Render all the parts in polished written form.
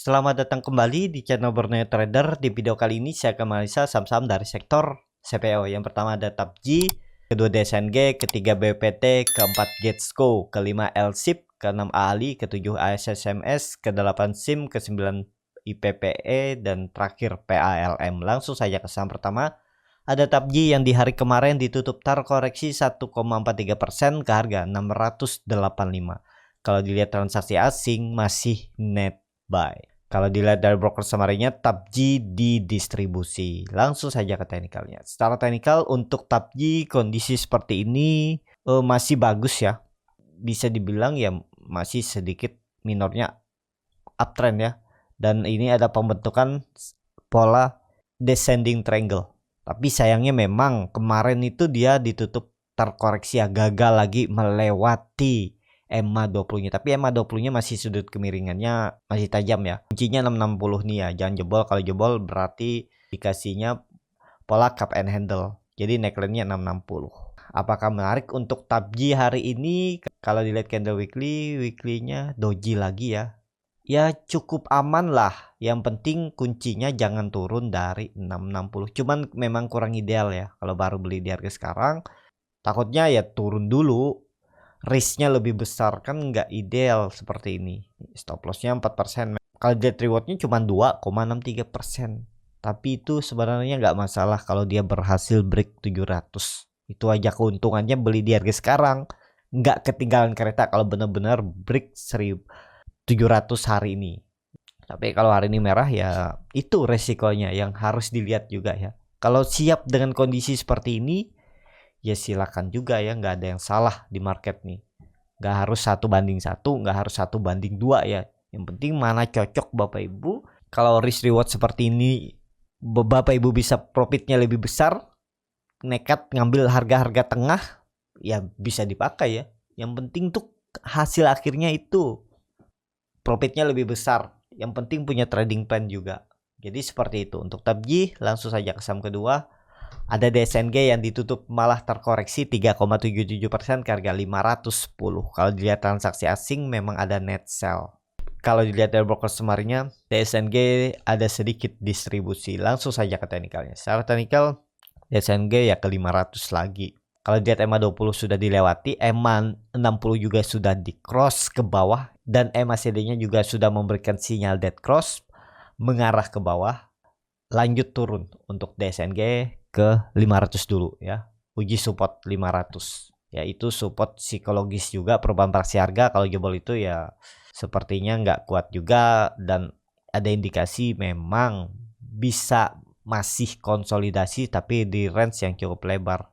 Selamat datang kembali di channel Borneo Trader. Di video kali ini saya akan menganalisa saham-saham dari sektor CPO. Yang pertama ada TAPJI, kedua DSNG, ketiga BPT, keempat Getsco, kelima LSIP, keenam AALI, ketujuh ASSMS, kedelapan SIM, kesembilan IPPE, dan terakhir PALM. Langsung saja ke saham pertama. Ada TAPJI yang di hari kemarin ditutup terkoreksi 1,43% ke harga 685. Kalau dilihat transaksi asing masih net buy. Kalau dilihat dari broker summary-nya, TAPJI didistribusi. Langsung saja ke teknikalnya. Secara teknikal untuk TAPJI kondisi seperti ini masih bagus ya. Bisa dibilang ya masih sedikit minornya uptrend ya. Dan ini ada pembentukan pola descending triangle. Tapi sayangnya memang kemarin itu dia ditutup terkoreksi ya, gagal lagi melewati EMA 20-nya, tapi EMA 20-nya masih sudut kemiringannya masih tajam ya. Kuncinya 660 nih ya, jangan jebol. Kalau jebol berarti dikasihnya pola cup and handle. Jadi neckline-nya 660. Apakah menarik untuk TAPJI hari ini? Kalau dilihat candle weekly-nya doji lagi ya. Ya cukup aman lah. Yang penting kuncinya jangan turun dari 660. Cuman memang kurang ideal ya kalau baru beli di harga sekarang. Takutnya ya turun dulu. Risknya lebih besar kan nggak ideal seperti ini. Stop lossnya 4%. Kalau dead rewardnya cuma 2,63%. Tapi itu sebenarnya nggak masalah kalau dia berhasil break 700. Itu aja keuntungannya beli di harga sekarang. Nggak ketinggalan kereta kalau benar-benar break 1700 hari ini. Tapi kalau hari ini merah ya itu resikonya yang harus dilihat juga ya. Kalau siap dengan kondisi seperti ini, ya silakan juga ya, nggak ada yang salah di market nih. Nggak harus 1:1, nggak harus 1:2 ya. Yang penting mana cocok Bapak Ibu. Kalau risk reward seperti ini Bapak Ibu bisa profitnya lebih besar, nekat ngambil harga-harga tengah, ya bisa dipakai ya. Yang penting tuh hasil akhirnya itu profitnya lebih besar. Yang penting punya trading plan juga. Jadi seperti itu untuk TAPJI. Langsung saja ke saham kedua. Ada DSNG yang ditutup malah terkoreksi 3,77% ke harga 510. Kalau dilihat transaksi asing memang ada net sell. Kalau dilihat dari broker summary-nya, DSNG ada sedikit distribusi. Langsung saja ke teknikalnya. Secara teknikal DSNG ya ke 500 lagi. Kalau dilihat EMA 20 sudah dilewati, EMA 60 juga sudah di cross ke bawah, dan EMA CD-nya juga sudah memberikan sinyal dead cross mengarah ke bawah. Lanjut turun untuk DSNG ke 500 dulu ya. Uji support 500. Ya itu support psikologis juga, perubahan praksi harga. Kalau jebol itu ya sepertinya nggak kuat juga, dan ada indikasi memang bisa masih konsolidasi tapi di range yang cukup lebar.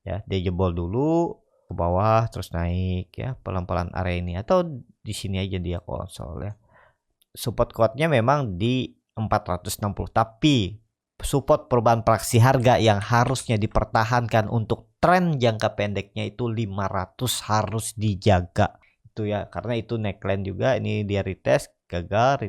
Ya, dia jebol dulu ke bawah terus naik ya pelan-pelan area ini, atau di sini aja dia konsol ya. Support kuatnya memang di 460, tapi support perubahan praksi harga yang harusnya dipertahankan untuk tren jangka pendeknya itu 500 harus dijaga itu ya, karena itu neckline juga. Ini dia retest gagal,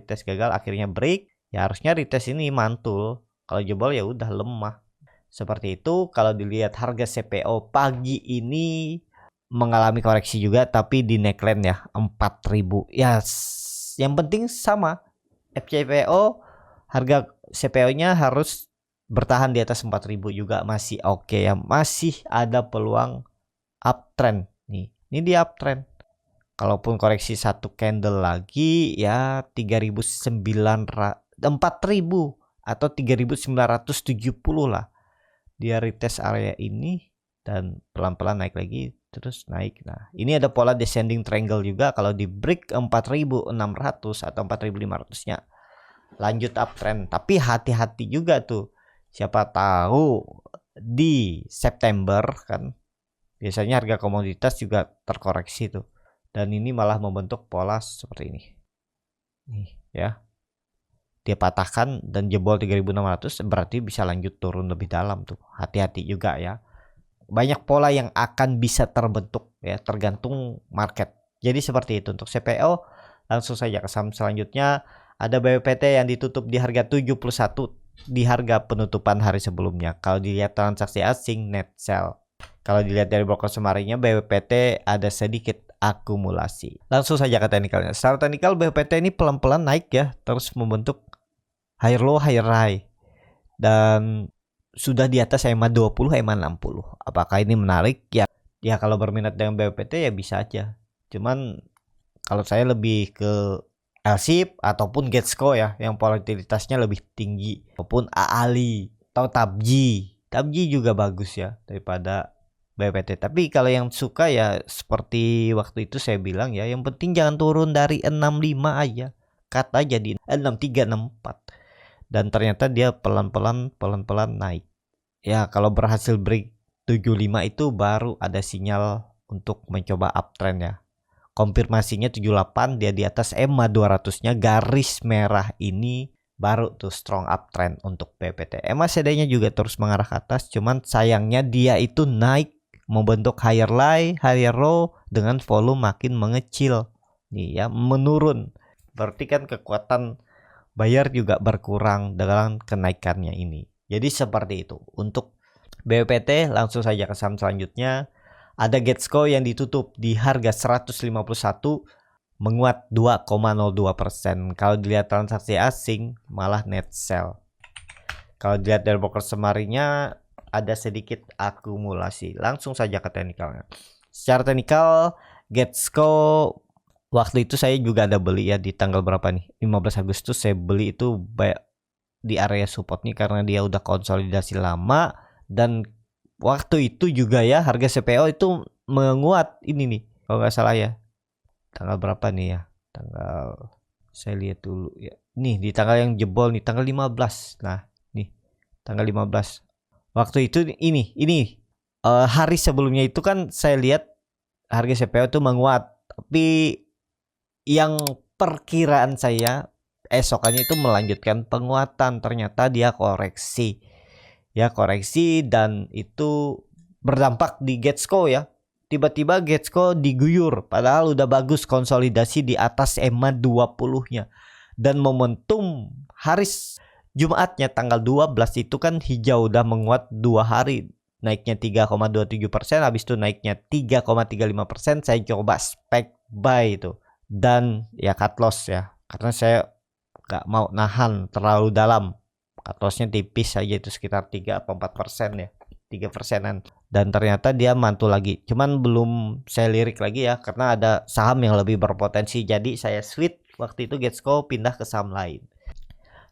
akhirnya break ya, harusnya retest ini mantul. Kalau jebol ya udah lemah seperti itu. Kalau dilihat harga CPO pagi ini mengalami koreksi juga, tapi di neckline ya 4000 ya. Yang penting sama FCPO, harga CPO-nya harus bertahan di atas 4000 juga masih oke ya, masih ada peluang uptrend nih. Ini dia uptrend. Kalaupun koreksi satu candle lagi ya 4000 atau 3970 lah. Dia retest area ini dan pelan-pelan naik lagi terus naik. Nah, ini ada pola descending triangle juga. Kalau di break 4600 atau 4500-nya lanjut uptrend, tapi hati-hati juga tuh. Siapa tahu di September kan biasanya harga komoditas juga terkoreksi tuh, dan ini malah membentuk pola seperti ini nih ya. Dia patahkan dan jebol 3600, berarti bisa lanjut turun lebih dalam tuh. Hati-hati juga ya. Banyak pola yang akan bisa terbentuk ya, tergantung market. Jadi seperti itu untuk CPO. Langsung saja ke saham selanjutnya. Ada BPT yang ditutup di harga 71 di harga penutupan hari sebelumnya. Kalau dilihat transaksi asing net sell. Kalau dilihat dari broker summary-nya, BPT ada sedikit akumulasi. Langsung saja ke teknikalnya. Secara teknikal BPT ini pelan-pelan naik ya, terus membentuk higher low, higher high. Dan sudah di atas EMA 20, EMA 60. Apakah ini menarik? Ya kalau berminat dengan BPT ya bisa aja. Cuman kalau saya lebih ke LSIP ataupun Getsko ya, yang volatilitasnya lebih tinggi, ataupun AALI atau TABJI. TABJI juga bagus ya daripada BPT. Tapi kalau yang suka ya seperti waktu itu saya bilang ya, yang penting jangan turun dari 65 aja. Cut aja di 63, 64. Dan ternyata dia pelan-pelan naik. Ya kalau berhasil break 75 itu baru ada sinyal untuk mencoba uptrend ya. Konfirmasinya 78, dia di atas EMA 200-nya, garis merah ini baru tuh strong uptrend untuk BPT. EMA CD-nya juga terus mengarah ke atas, cuman sayangnya dia itu naik membentuk higher high, higher low dengan volume makin mengecil. Nih ya, menurun. Berarti kan kekuatan buyer juga berkurang dengan kenaikannya ini. Jadi seperti itu. Untuk BPT langsung saja ke saham selanjutnya. Ada Getsko yang ditutup di harga 151, menguat 2,02%. Kalau dilihat transaksi asing malah net sell. Kalau dilihat dari broker semarinya ada sedikit akumulasi. Langsung saja ke teknikalnya. Secara teknikal Getsko waktu itu saya juga ada beli ya di tanggal berapa nih? 15 Agustus saya beli itu di area support nih karena dia udah konsolidasi lama. Dan waktu itu juga ya harga CPO itu menguat ini nih kalau nggak salah ya. Tanggal berapa nih ya? Tanggal saya lihat dulu ya. Nih di tanggal yang jebol nih tanggal 15. Nah, nih tanggal 15. Waktu itu ini hari sebelumnya itu kan saya lihat harga CPO itu menguat. Tapi yang perkiraan saya esokannya itu melanjutkan penguatan, ternyata dia koreksi. Ya koreksi dan itu berdampak di Getsko ya. Tiba-tiba Getsko diguyur padahal udah bagus konsolidasi di atas EMA 20-nya. Dan momentum hari Jumatnya tanggal 12 itu kan hijau udah menguat 2 hari. Naiknya 3,27%, habis itu naiknya 3,35%. Saya coba spek buy itu. Dan ya cut loss ya. Karena saya gak mau nahan terlalu dalam. Cut lossnya tipis aja itu sekitar 3 atau 4% ya, 3%an. Dan ternyata dia mantul lagi. Cuman belum saya lirik lagi ya karena ada saham yang lebih berpotensi. Jadi saya switch waktu itu Getsko pindah ke saham lain.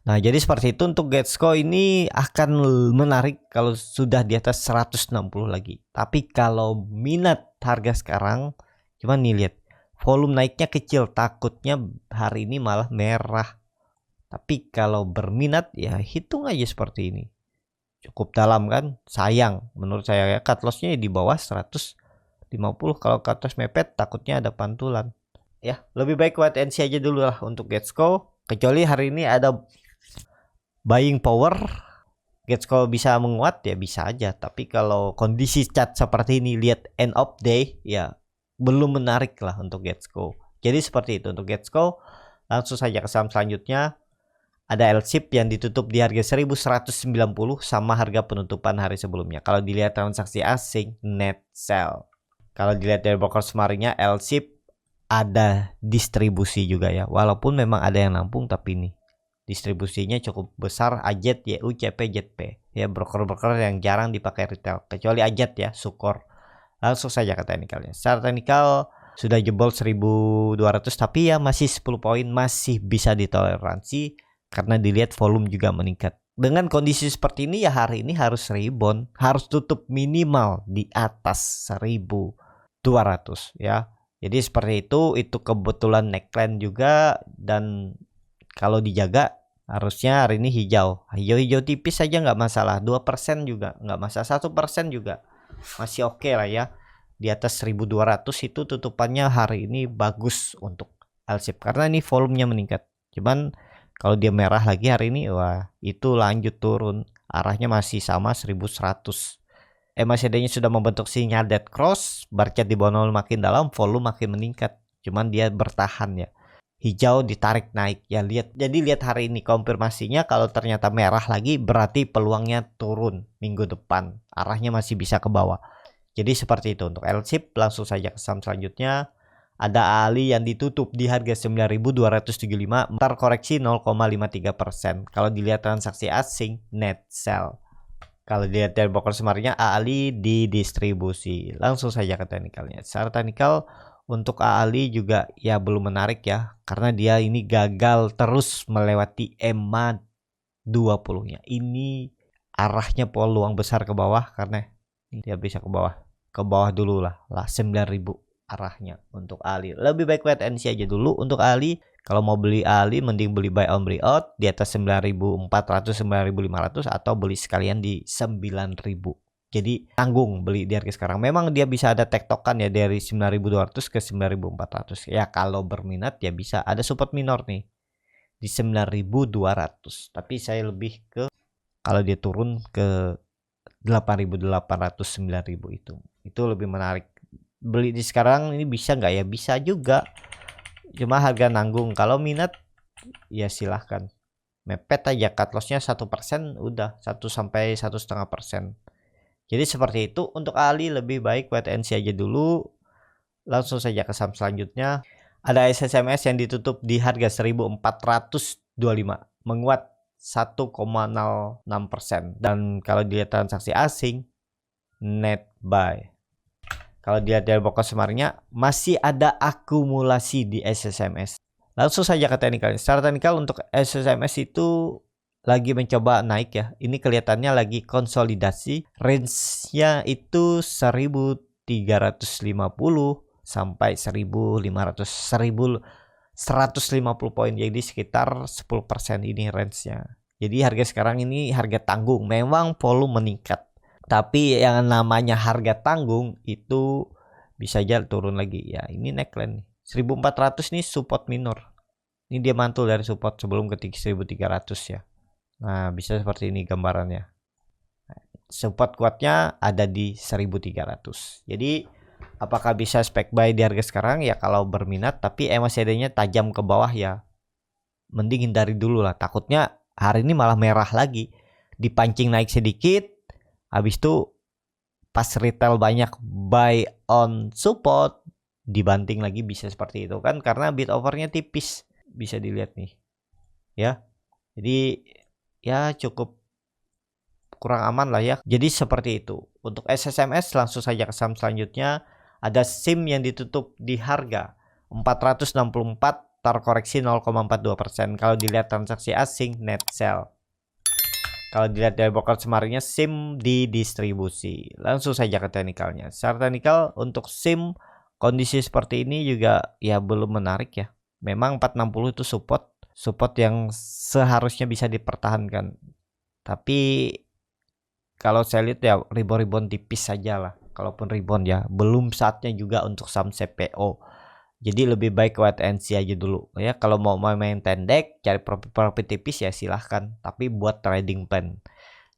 Nah jadi seperti itu untuk Getsko ini akan menarik kalau sudah di atas 160 lagi. Tapi kalau minat harga sekarang, cuman nih lihat volume naiknya kecil, takutnya hari ini malah merah. Tapi kalau berminat ya hitung aja seperti ini. Cukup dalam kan? Sayang menurut saya ya, cut lossnya di bawah 150. Kalau cut loss mepet takutnya ada pantulan. Ya lebih baik wait and see aja dulu lah untuk Getsko. Kecuali hari ini ada buying power, Getsko bisa menguat ya bisa aja. Tapi kalau kondisi chart seperti ini, lihat end of day ya belum menarik lah untuk Getsko. Jadi seperti itu untuk Getsko. Langsung saja ke saham selanjutnya. Ada LSIP yang ditutup di harga 1190 sama harga penutupan hari sebelumnya. Kalau dilihat transaksi asing net sell. Kalau dilihat dari broker semarinya LSIP ada distribusi juga ya. Walaupun memang ada yang nampung tapi nih distribusinya cukup besar. AJET, YU, CP, JP. Ya broker-broker yang jarang dipakai retail. Kecuali AJET ya, Sukor. Langsung saja ke teknikalnya. Secara teknikal sudah jebol 1200 tapi ya masih 10 poin masih bisa ditoleransi. Karena dilihat volume juga meningkat. Dengan kondisi seperti ini ya hari ini harus rebound. Harus tutup minimal di atas 1200 ya. Jadi seperti itu kebetulan neckline juga. Dan kalau dijaga harusnya hari ini hijau. Hijau-hijau tipis saja nggak masalah. 2% juga nggak masalah. 1% juga masih oke lah ya. Di atas 1200 itu tutupannya hari ini bagus untuk LSIP. Karena ini volumenya meningkat. Cuman kalau dia merah lagi hari ini, wah itu lanjut turun. Arahnya masih sama 1100. MACD-nya sudah membentuk sinyal dead cross. Bar chart di bawah 0 makin dalam, volume makin meningkat. Cuman dia bertahan ya. Hijau ditarik naik ya lihat. Jadi lihat hari ini konfirmasinya kalau ternyata merah lagi berarti peluangnya turun minggu depan. Arahnya masih bisa ke bawah. Jadi seperti itu untuk LSIP. Langsung saja ke saham selanjutnya. Ada Ali yang ditutup di harga 9.275, terkoreksi 0,53%. Kalau dilihat transaksi asing, net sell. Kalau dilihat dari broker semarnya, Ali didistribusi. Langsung saja ke teknikalnya. Secara teknikal untuk Ali juga ya belum menarik ya, karena dia ini gagal terus melewati EMA 20-nya. Ini arahnya peluang besar ke bawah, karena dia bisa ke bawah dulu lah 9.000 arahnya untuk Ali. Lebih baik wait and see aja dulu untuk Ali. Kalau mau beli Ali mending beli buy on breakout di atas 9.400 9.500 atau beli sekalian di 9.000. Jadi tanggung beli di harga sekarang. Memang dia bisa ada tektokan ya dari 9.200 ke 9.400. Ya kalau berminat ya bisa. Ada support minor nih di 9.200. Tapi saya lebih ke kalau dia turun ke 8.800 9.000 itu lebih menarik. Beli di sekarang ini bisa nggak ya? Bisa juga. Cuma harga nanggung. Kalau minat ya silahkan. Mepet aja, cut lossnya 1%, udah 1 sampai 1,5%. Jadi seperti itu. Untuk Ali lebih baik wait and see aja dulu. Langsung saja ke saham selanjutnya. Ada SSMS yang ditutup di harga 1.425, menguat 1,06%. Dan kalau dilihat transaksi asing, net buy. Kalau dilihat dari broker semarnya, masih ada akumulasi di SSMS. Langsung saja ke teknikal. Secara teknikal untuk SSMS itu lagi mencoba naik ya. Ini kelihatannya lagi konsolidasi. Range-nya itu 1.350 sampai 1.500, 150 poin. Jadi sekitar 10% ini range-nya. Jadi harga sekarang ini harga tanggung. Memang volume meningkat. Tapi yang namanya harga tanggung itu bisa aja turun lagi ya. Ini neckline nih. 1.400 nih support minor. Ini dia mantul dari support sebelum ke 1.300 ya. Nah, bisa seperti ini gambarannya. Support kuatnya ada di 1.300. Jadi apakah bisa spek buy di harga sekarang ya? Kalau berminat tapi MACD-nya tajam ke bawah ya, mending hindari dulu lah. Takutnya hari ini malah merah lagi. Dipancing naik sedikit. Habis itu pas retail banyak buy on support, dibanting lagi bisa seperti itu kan, karena bid overnya tipis. Bisa dilihat nih ya. Jadi ya cukup kurang aman lah ya. Jadi seperti itu. Untuk SSMS langsung saja ke saham selanjutnya. Ada SIM yang ditutup di harga 464, terkoreksi 0,42%. Kalau dilihat transaksi asing, net sell. Kalau dilihat dari broker semarnya, SIM didistribusi. Langsung saja ke teknikalnya. Secara teknikal untuk SIM kondisi seperti ini juga ya belum menarik ya. Memang 460 itu support yang seharusnya bisa dipertahankan. Tapi kalau saya lihat ya rebound tipis saja lah. Kalaupun rebound ya belum saatnya juga untuk saham CPO. Jadi lebih baik wait and see aja dulu ya. Kalau mau main pendek, cari profit tipis ya silahkan. Tapi buat trading plan.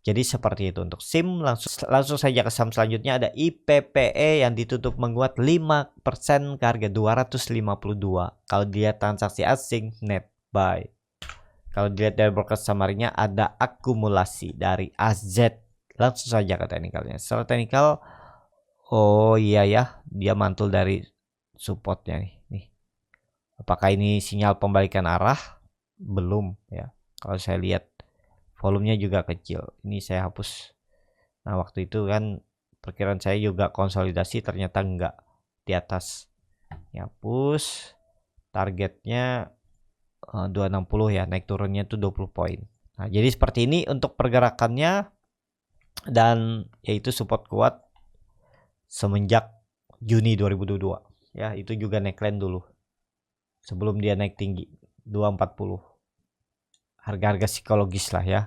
Jadi seperti itu untuk SIM. Langsung saja ke saham selanjutnya. Ada IPPE yang ditutup menguat 5% ke harga 252. Kalau dilihat transaksi asing, net buy. Kalau dilihat dari broker summary-nya ada akumulasi dari AZ. Langsung saja ke teknikalnya. Secara teknikal, oh iya ya, dia mantul dari supportnya nih. Apakah ini sinyal pembalikan arah? Belum ya. Kalau saya lihat volumenya juga kecil. Ini saya hapus. Nah waktu itu kan perkiraan saya juga konsolidasi, ternyata enggak di atas. Hapus. Targetnya 260 ya. Naik turunnya itu 20 poin. Nah jadi seperti ini untuk pergerakannya. Dan yaitu support kuat semenjak Juni 2022 ya. Itu juga neckline dulu sebelum dia naik tinggi 240. Harga-harga psikologis lah ya.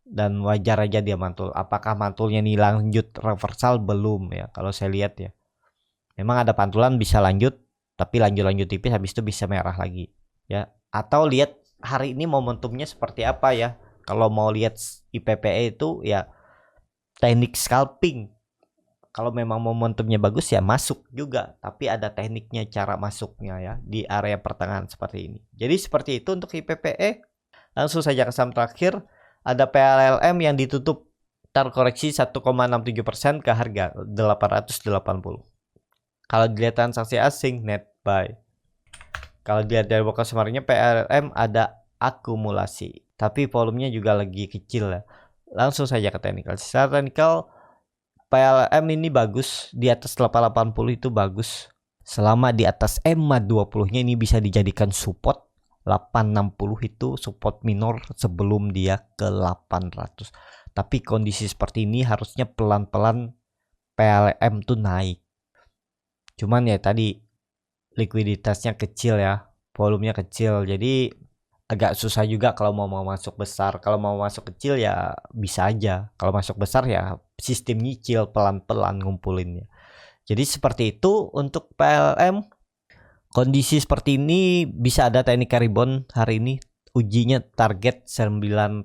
Dan wajar aja dia mantul. Apakah mantulnya nih lanjut reversal? Belum ya. Kalau saya lihat ya, memang ada pantulan bisa lanjut, tapi lanjut tipis habis itu bisa merah lagi ya. Atau lihat hari ini momentumnya seperti apa ya. Kalau mau lihat IPPE itu ya teknik scalping. Kalau memang momentumnya bagus ya masuk juga, tapi ada tekniknya cara masuknya ya di area pertengahan seperti ini. Jadi seperti itu untuk IPPE. Langsung saja ke saham terakhir, ada PLLM yang ditutup terkoreksi 1,67% ke harga 880. Kalau dilihat transaksi asing net buy. Kalau dilihat dari broker summary-nya PLM ada akumulasi, tapi volumenya juga lagi kecil ya. Langsung saja ke teknikal. Secara teknikal PLM ini bagus, di atas 880 itu bagus. Selama di atas EMA 20-nya ini bisa dijadikan support. 860 itu support minor sebelum dia ke 800. Tapi kondisi seperti ini harusnya pelan-pelan PLM tuh naik. Cuman ya tadi likuiditasnya kecil ya, volumenya kecil, jadi agak susah juga kalau mau masuk besar. Kalau mau masuk kecil ya bisa aja, kalau masuk besar ya sistem nyicil pelan-pelan ngumpulinnya. Jadi seperti itu untuk PLM. Kondisi seperti ini bisa ada teknik rebound hari ini. Ujinya target 900,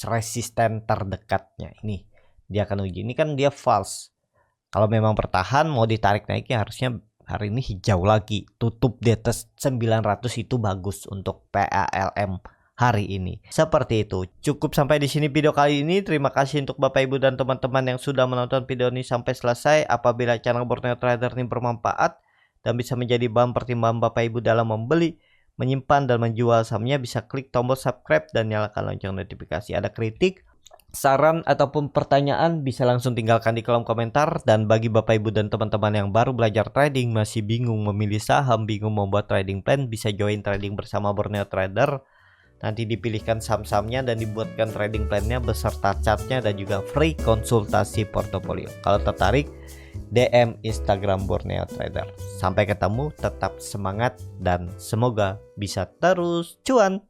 resisten terdekatnya ini dia akan uji. Ini kan dia false. Kalau memang bertahan mau ditarik naiknya harusnya hari ini hijau lagi. Tutup di atas 900 itu bagus untuk PALM hari ini. Seperti itu. Cukup sampai di sini video kali ini. Terima kasih untuk Bapak Ibu dan teman-teman yang sudah menonton video ini sampai selesai. Apabila channel Borneo Trader ini bermanfaat dan bisa menjadi bahan pertimbangan Bapak Ibu dalam membeli, menyimpan dan menjual sahamnya, bisa klik tombol subscribe dan nyalakan lonceng notifikasi. Ada kritik, saran ataupun pertanyaan bisa langsung tinggalkan di kolom komentar. Dan bagi Bapak Ibu dan teman-teman yang baru belajar trading, masih bingung memilih saham, bingung membuat trading plan, bisa join trading bersama Borneo Trader. Nanti dipilihkan saham-sahamnya dan dibuatkan trading plannya beserta chartnya dan juga free konsultasi portofolio. Kalau tertarik, DM Instagram Borneo Trader. Sampai ketemu, tetap semangat dan semoga bisa terus cuan.